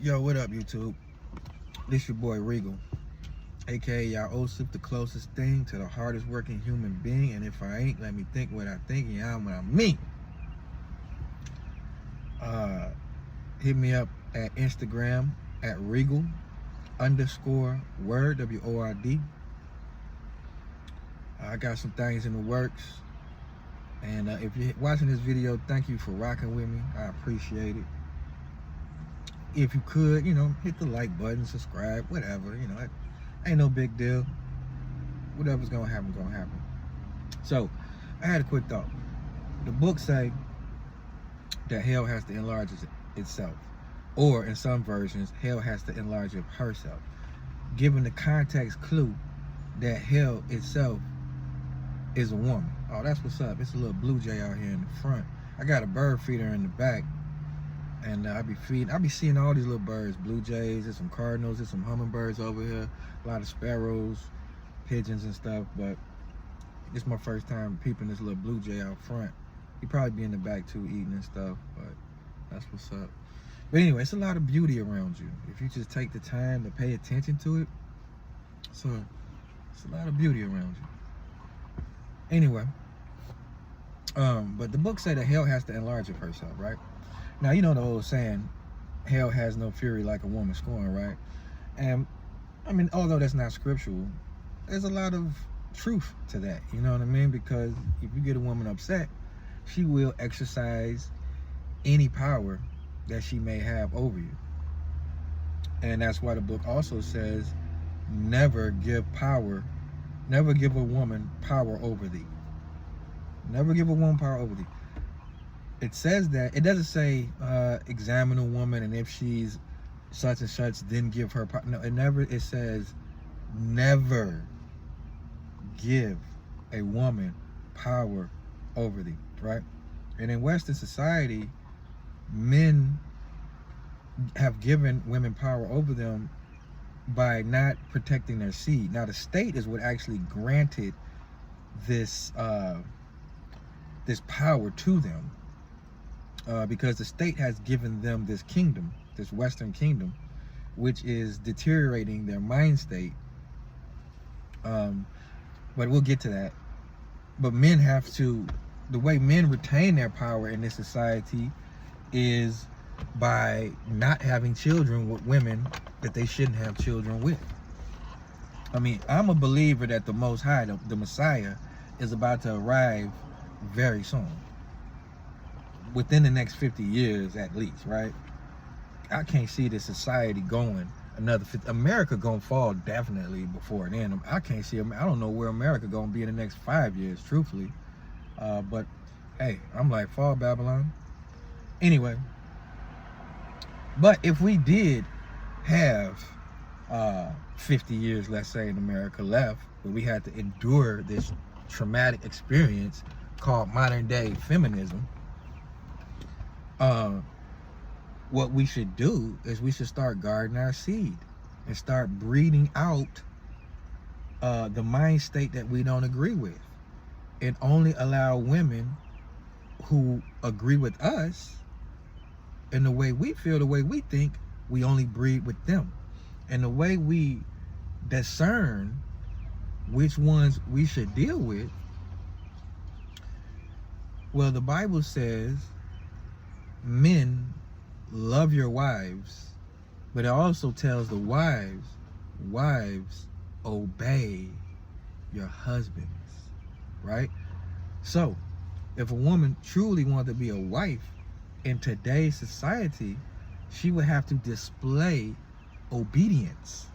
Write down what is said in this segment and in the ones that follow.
Yo, what up, YouTube? This your boy Regal, aka y'all Osip, the closest thing to the hardest working human being. And if I ain't, let me think what I think, and y'all what I mean. Hit me up at Instagram at Regal_word, WORD. I got some things in the works. And if you're watching this video, thank you for rocking with me. I appreciate it. If you could, hit the like button, subscribe, whatever, it ain't no big deal. Whatever's gonna happen, gonna happen. So, I had a quick thought. The book say that hell has to enlarge itself. Or, in some versions, hell has to enlarge of herself. Given the context clue that hell itself is a woman. Oh, that's what's up. It's a little blue jay out here in the front. I got a bird feeder in the back. And I be seeing all these little birds, blue jays, there's some cardinals, there's some hummingbirds over here, a lot of sparrows, pigeons and stuff, but this is my first time peeping this little blue jay out front. He probably be in the back too, eating and stuff, but that's what's up. But anyway, it's a lot of beauty around you. If you just take the time to pay attention to it, so it's a lot of beauty around you. Anyway, but the book said that hell has to enlarge of herself, right? Now, you know the old saying, hell has no fury like a woman scorned, right? And, I mean, although that's not scriptural, there's a lot of truth to that, you know what I mean? Because if you get a woman upset, she will exercise any power that she may have over you. And that's why the book also says, never give a woman power over thee. Never give a woman power over thee. It says that, it doesn't say examine a woman and if she's such and such, then give her power. No, it says never give a woman power over thee, right? And in Western society, men have given women power over them by not protecting their seed. Now the state is what actually granted this this power to them. Because the state has given them this kingdom, this Western kingdom, which is deteriorating their mind state. But we'll get to that. But men have to, the way men retain their power in this society is by not having children with women that they shouldn't have children with. I mean, I'm a believer that the Most High, the Messiah, is about to arrive very soon. Within the next 50 years at least, right? I can't see this society going another 50. America gonna fall definitely before then. I can't see, I don't know where America gonna be in the next 5 years, truthfully. But hey, I'm like, fall Babylon. Anyway, but if we did have 50 years, let's say, in America left, but we had to endure this traumatic experience called modern day feminism, what we should do is we should start guarding our seed and start breeding out the mind state that we don't agree with, and only allow women who agree with us in the way we feel, the way we think, we only breed with them. And the way we discern which ones we should deal with, well, the Bible says, men, love your wives, but it also tells the wives, obey your husbands, right? So, if a woman truly wanted to be a wife in today's society, she would have to display obedience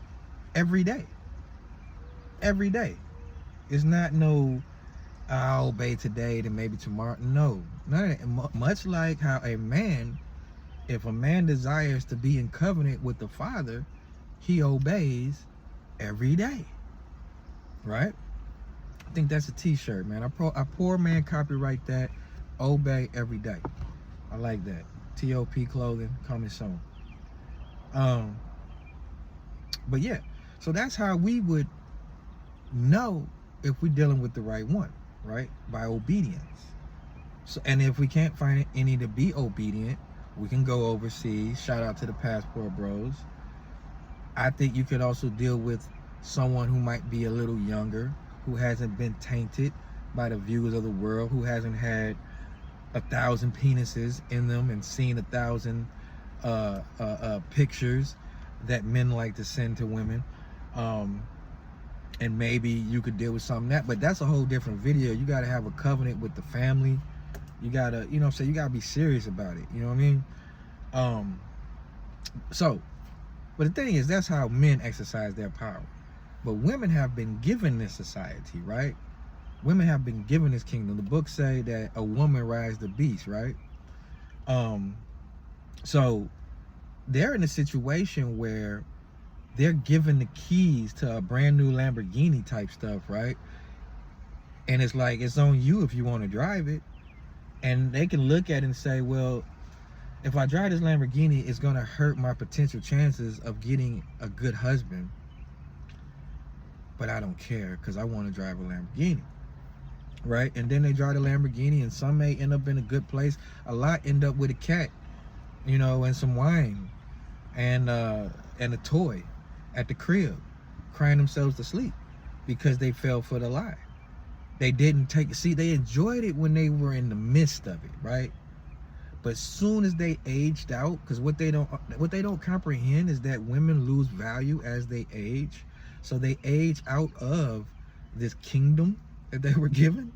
every day. Every day. It's not no, I'll obey today, then maybe tomorrow. No, none of that. Much like how a man, if a man desires to be in covenant with the Father, he obeys every day, right? I think that's a t-shirt, man. I poor man copyright that. Obey every day. I like that. TOP clothing coming soon. But yeah, so that's how we would know if we're dealing with the right one, right? By obedience. So, and if we can't find any to be obedient, We can go overseas. Shout out to the passport bros. I think you could also deal with someone who might be a little younger, who hasn't been tainted by the views of the world, who hasn't had 1,000 penises in them and seen 1,000 pictures that men like to send to women. And maybe you could deal with something that, but that's a whole different video. You got to have a covenant with the family. You got to, you know what I'm saying, you got to be serious about it. You know what I mean? So, but the thing is, that's how men exercise their power. But women have been given this society, right? Women have been given this kingdom. The books say that a woman rides the beast, right? So they're in a situation where they're given the keys to a brand new Lamborghini type stuff, right? And it's like, it's on you if you want to drive it. And they can look at it and say, well, if I drive this Lamborghini, it's going to hurt my potential chances of getting a good husband. But I don't care because I want to drive a Lamborghini, right? And then they drive the Lamborghini, and some may end up in a good place. A lot end up with a cat, you know, and some wine and a toy at the crib, crying themselves to sleep because they fell for the lie. They didn't they enjoyed it when they were in the midst of it, right? But soon as they aged out, because what they don't comprehend is that women lose value as they age. So they age out of this kingdom that they were given,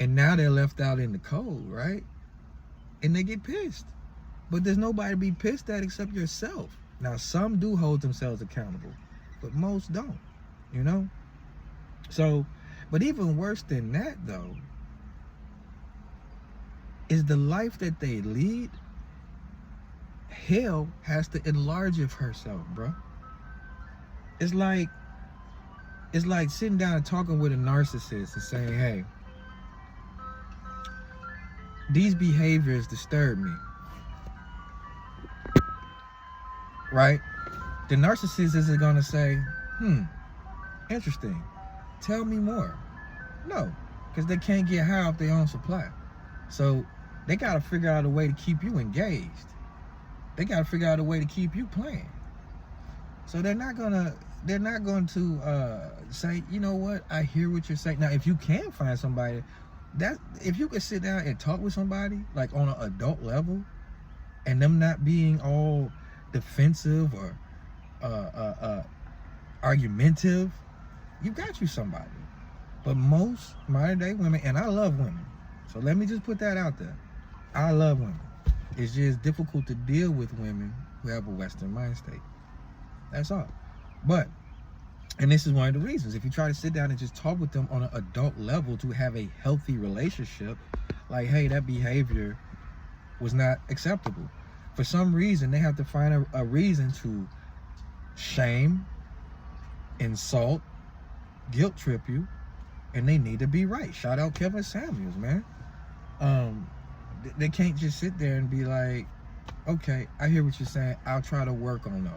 and now they're left out in the cold, right? And they get pissed. But there's nobody to be pissed at except yourself. Now, some do hold themselves accountable, but most don't, you know? So, but even worse than that, though, is the life that they lead. Hell has to enlarge of herself, bro. It's like sitting down and talking with a narcissist and saying, hey, these behaviors disturb me, right? The narcissist isn't gonna say, interesting, tell me more. No, because they can't get high off their own supply. So they gotta figure out a way to keep you engaged. They gotta figure out a way to keep you playing. So they're not going to say, you know what, I hear what you're saying. Now, if you can find somebody, if you could sit down and talk with somebody, like on an adult level, and them not being all defensive or argumentative, you got you somebody. But most modern day women, and I love women, so let me just put that out there. I love women. It's just difficult to deal with women who have a Western mind state. That's all. But, and this is one of the reasons, if you try to sit down and just talk with them on an adult level to have a healthy relationship, like, hey, that behavior was not acceptable. For some reason, they have to find a reason to shame, insult, guilt trip you, and they need to be right. Shout out Kevin Samuels, man. They can't just sit there and be like, okay, I hear what you're saying, I'll try to work on those,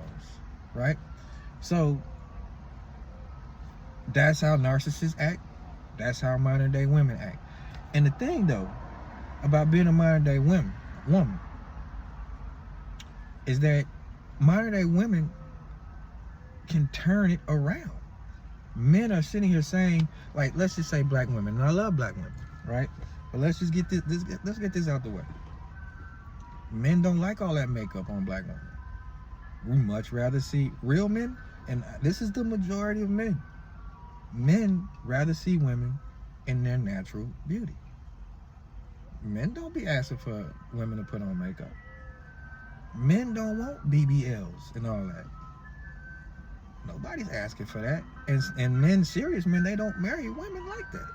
right? So that's how narcissists act. That's how modern day women act. And the thing, though, about being a modern day woman is that modern day women can turn it around. Men are sitting here saying, like, let's just say black women, and I love black women, right? But let's just get let's get this out the way. Men don't like all that makeup on black women. We much rather see real men, and this is the majority of men. Men rather see women in their natural beauty. Men don't be asking for women to put on makeup. Men don't want BBLs and all that. Nobody's asking for that. And men, serious men, they don't marry women like that.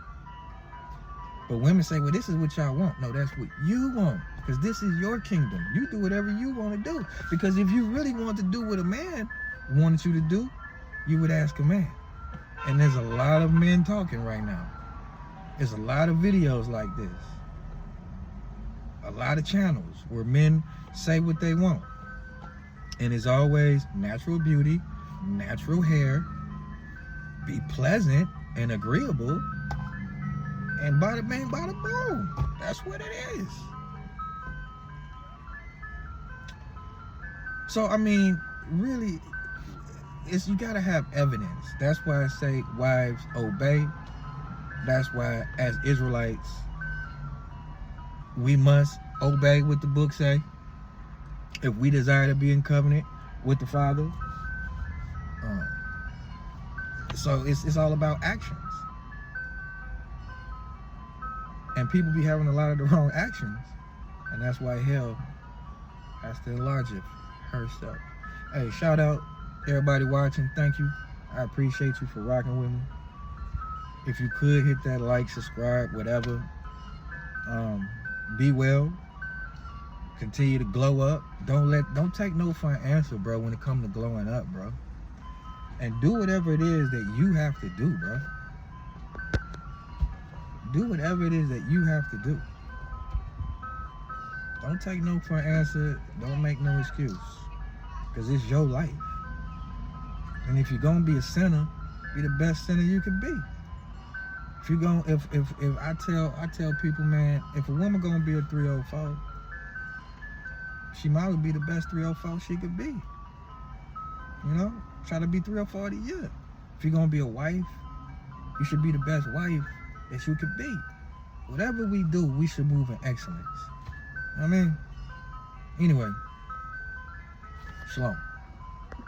But women say, well, this is what y'all want. No, that's what you want, because this is your kingdom. You do whatever you want to do. Because if you really want to do what a man wanted you to do, you would ask a man. And there's a lot of men talking right now. There's a lot of videos like this. A lot of channels where men say what they want. And it's always natural beauty, natural hair, be pleasant and agreeable, and bada bang, bada boom. That's what it is. So I mean, really, it's you gotta have evidence. That's why I say wives obey. That's why as Israelites we must obey what the book say if we desire to be in covenant with the Father. Um, so it's all about actions, and people be having a lot of the wrong actions, and that's why hell has to enlarge it herself. Hey, shout out everybody watching. Thank you. I appreciate you for rocking with me. If you could hit that like, subscribe, whatever. Be well. Continue to glow up. Don't take no for an answer, bro, when it comes to glowing up, bro. And do whatever it is that you have to do, bro. Do whatever it is that you have to do. Don't take no for an answer. Don't make no excuse. Because it's your life. And if you're gonna be a sinner, be the best sinner you can be. If you going if I tell people, man, if a woman gonna be a 304, she might be the best 304 she could be. You know? Try to be 304 a year. If you're gonna be a wife, you should be the best wife that you could be. Whatever we do, we should move in excellence. You know what I mean? Anyway, shalom.